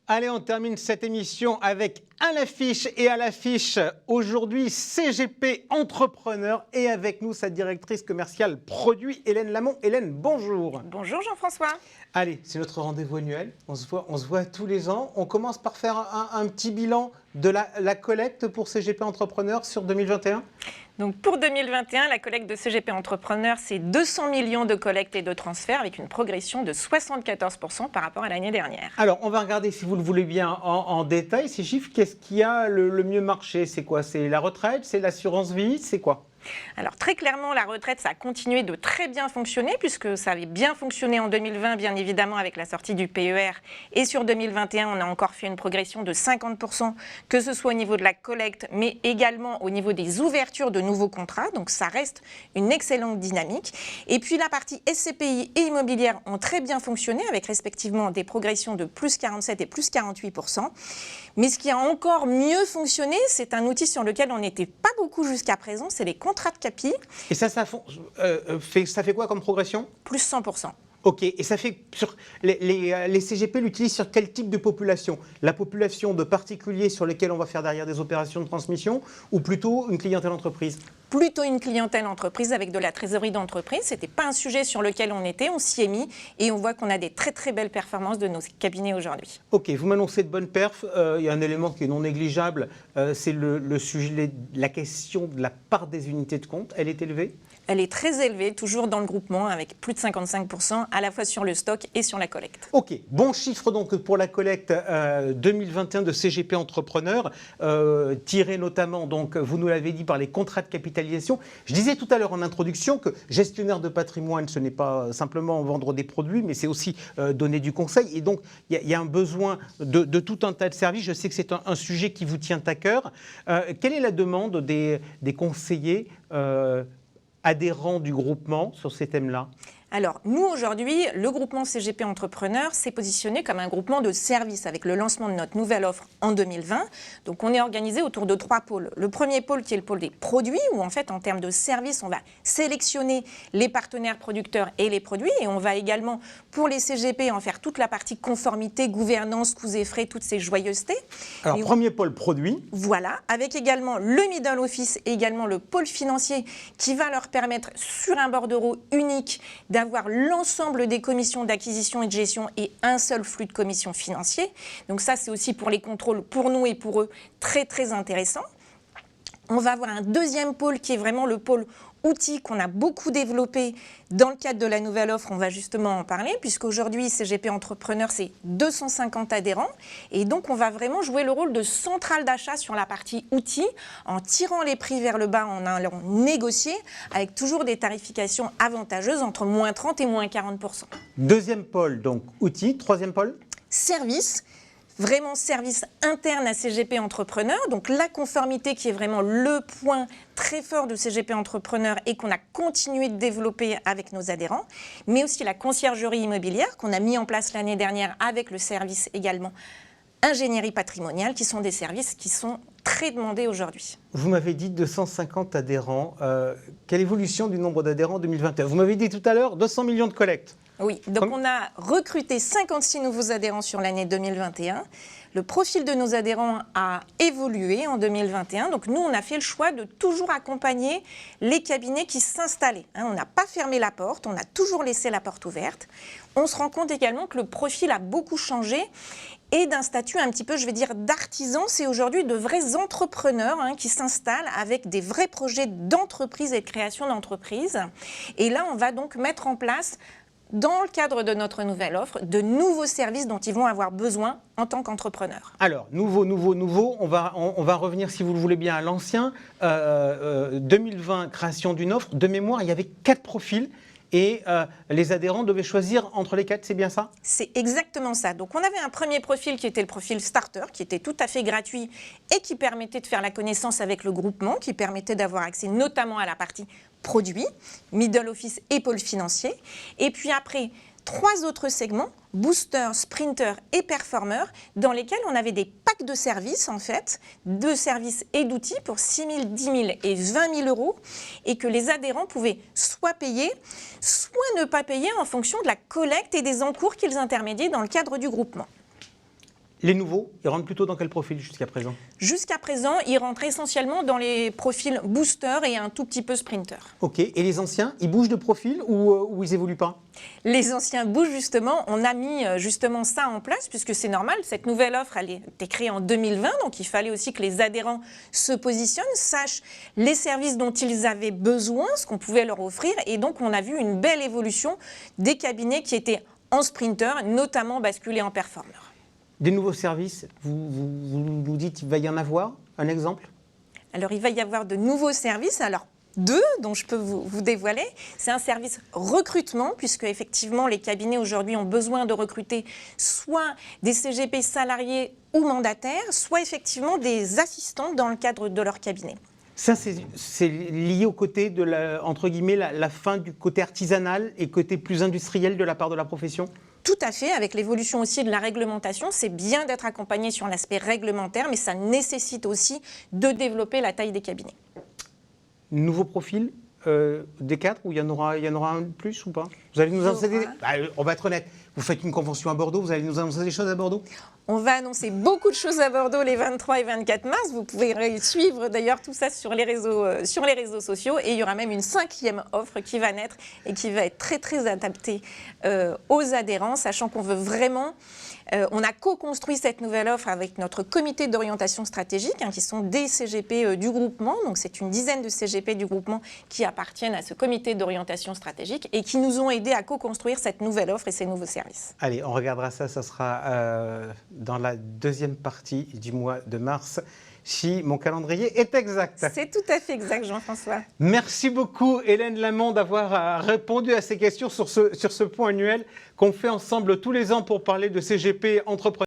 Allez, on termine cette émission avec un affiche et à l'affiche aujourd'hui CGP Entrepreneur et avec nous sa directrice commerciale produit Hélène Lamont. Hélène, bonjour. Bonjour Jean-François. Allez, c'est notre rendez-vous annuel. On se voit tous les ans. On commence par faire un petit bilan de la collecte pour CGP Entrepreneur sur 2021. Donc pour 2021, la collecte de CGP Entrepreneur, c'est 200 millions de collectes et de transferts avec une progression de 74% par rapport à l'année dernière. Alors, on va regarder, si vous le voulez bien, en détail ces chiffres. Qu'est-ce qui a le mieux marché? C'est quoi? C'est la retraite? C'est l'assurance vie? C'est quoi? Alors très clairement, la retraite, ça a continué de très bien fonctionner puisque ça avait bien fonctionné en 2020, bien évidemment, avec la sortie du PER. Et sur 2021, on a encore fait une progression de 50%, que ce soit au niveau de la collecte, mais également au niveau des ouvertures de nouveaux contrats. Donc ça reste une excellente dynamique. Et puis la partie SCPI et immobilière ont très bien fonctionné avec respectivement des progressions de plus 47 et plus 48%. Mais ce qui a encore mieux fonctionné, c'est un outil sur lequel on n'était pas beaucoup jusqu'à présent, c'est les contrats de capi. Et ça fait quoi comme progression? Plus 100%. Ok, et ça fait sur les CGP l'utilisent sur quel type de population? La population de particuliers sur lesquels on va faire derrière des opérations de transmission ou plutôt une clientèle entreprise? Plutôt une clientèle entreprise avec de la trésorerie d'entreprise. Ce n'était pas un sujet sur lequel on s'y est mis et on voit qu'on a des très très belles performances de nos cabinets aujourd'hui. Ok, vous m'annoncez de bonnes perfs. Il y a un élément qui est non négligeable, c'est le sujet, la question de la part des unités de compte. Elle est élevée? Elle est très élevée, toujours dans le groupement, avec plus de 55%, à la fois sur le stock et sur la collecte. Ok, bon chiffre donc pour la collecte 2021 de CGP Entrepreneur, tiré notamment, donc, vous nous l'avez dit, par les contrats de capitalisation. Je disais tout à l'heure en introduction que gestionnaire de patrimoine, ce n'est pas simplement vendre des produits, mais c'est aussi donner du conseil. Et donc, il y a un besoin de tout un tas de services. Je sais que c'est un sujet qui vous tient à cœur. Quelle est la demande des conseillers adhérents du groupement sur ces thèmes-là? Alors, nous, aujourd'hui, le groupement CGP Entrepreneur s'est positionné comme un groupement de services avec le lancement de notre nouvelle offre en 2020. Donc, on est organisé autour de 3 pôles. Le premier pôle qui est le pôle des produits, où en fait, en termes de services, on va sélectionner les partenaires producteurs et les produits. Et on va également, pour les CGP, en faire toute la partie conformité, gouvernance, coûts et frais, toutes ces joyeusetés. Alors, premier pôle produit. Voilà, avec également le middle office et également le pôle financier qui va leur permettre, sur un bordereau unique, d'avoir l'ensemble des commissions d'acquisition et de gestion et un seul flux de commissions financiers. Donc ça, c'est aussi pour les contrôles, pour nous et pour eux, très très intéressant. On va avoir un deuxième pôle qui est vraiment le pôle outils qu'on a beaucoup développé dans le cadre de la nouvelle offre. On va justement en parler puisqu'aujourd'hui, CGP Entrepreneur, c'est 250 adhérents. Et donc, on va vraiment jouer le rôle de centrale d'achat sur la partie outils en tirant les prix vers le bas, en allant négocier avec toujours des tarifications avantageuses entre moins 30 et moins 40%. Deuxième pôle, donc outils. Troisième pôle? Service. Vraiment service interne à CGP Entrepreneur, donc la conformité qui est vraiment le point très fort de CGP Entrepreneur et qu'on a continué de développer avec nos adhérents, mais aussi la conciergerie immobilière qu'on a mis en place l'année dernière avec le service également ingénierie patrimoniale, qui sont des services qui sont très demandés aujourd'hui. Vous m'avez dit 250 adhérents. Quelle évolution du nombre d'adhérents en 2021? Vous m'avez dit tout à l'heure 200 millions de collectes. Oui, donc on a recruté 56 nouveaux adhérents sur l'année 2021. Le profil de nos adhérents a évolué en 2021. Donc nous, on a fait le choix de toujours accompagner les cabinets qui s'installaient. On n'a pas fermé la porte, on a toujours laissé la porte ouverte. On se rend compte également que le profil a beaucoup changé et d'un statut un petit peu, je vais dire, d'artisan. C'est aujourd'hui de vrais entrepreneurs qui s'installent avec des vrais projets d'entreprise et de création d'entreprise. Et là, on va donc mettre en place, dans le cadre de notre nouvelle offre, de nouveaux services dont ils vont avoir besoin en tant qu'entrepreneurs. Alors, nouveau, on va revenir, si vous le voulez bien, à l'ancien. 2020, création d'une offre. De mémoire, il y avait 4 profils. Et les adhérents devaient choisir entre les 4, c'est bien ça? C'est exactement ça. Donc on avait un premier profil qui était le profil starter, qui était tout à fait gratuit et qui permettait de faire la connaissance avec le groupement, qui permettait d'avoir accès notamment à la partie produits, middle office et pôle financier. Et puis après, 3 autres segments, booster, sprinter et performer, dans lesquels on avait des packs de services, en fait, de services et d'outils pour 6 000, 10 000 et 20 000 euros, et que les adhérents pouvaient soit payer, soit ne pas payer en fonction de la collecte et des encours qu'ils intermédiaient dans le cadre du groupement. Les nouveaux, ils rentrent plutôt dans quel profil jusqu'à présent? Jusqu'à présent, ils rentrent essentiellement dans les profils booster et un tout petit peu sprinter. Ok, et les anciens, ils bougent de profil ou ils évoluent pas? Les anciens bougent justement, on a mis justement ça en place puisque c'est normal, cette nouvelle offre elle a été créée en 2020, donc il fallait aussi que les adhérents se positionnent, sachent les services dont ils avaient besoin, ce qu'on pouvait leur offrir, et donc on a vu une belle évolution des cabinets qui étaient en sprinter, notamment basculés en performer. Des nouveaux services, vous nous dites qu'il va y en avoir, un exemple? Alors il va y avoir de nouveaux services, alors deux dont je peux vous dévoiler. C'est un service recrutement, puisque effectivement les cabinets aujourd'hui ont besoin de recruter soit des CGP salariés ou mandataires, soit effectivement des assistants dans le cadre de leur cabinet. Ça, c'est lié au côté de entre guillemets, la fin du côté artisanal et côté plus industriel de la part de la profession? Tout à fait, avec l'évolution aussi de la réglementation, c'est bien d'être accompagné sur l'aspect réglementaire, mais ça nécessite aussi de développer la taille des cabinets. Nouveau profil des cadres, ou il y en aura un de plus ou pas? Vous allez nous annoncer on va être honnête, vous faites une convention à Bordeaux, vous allez nous annoncer des choses à Bordeaux? On va annoncer beaucoup de choses à Bordeaux les 23 et 24 mars. Vous pouvez suivre d'ailleurs tout ça sur les réseaux sociaux. Et il y aura même une 5e offre qui va naître et qui va être très très adaptée aux adhérents, sachant qu'on veut vraiment... on a co-construit cette nouvelle offre avec notre comité d'orientation stratégique, qui sont des CGP du groupement. Donc c'est une dizaine de CGP du groupement qui appartiennent à ce comité d'orientation stratégique et qui nous ont aidés à co-construire cette nouvelle offre et ces nouveaux services. Allez, on regardera ça, ça sera dans la deuxième partie du mois de mars, si mon calendrier est exact. C'est tout à fait exact, Jean-François. Merci beaucoup, Hélène Lamont, d'avoir répondu à ces questions sur ce point annuel qu'on fait ensemble tous les ans pour parler de CGP entrepreneurs.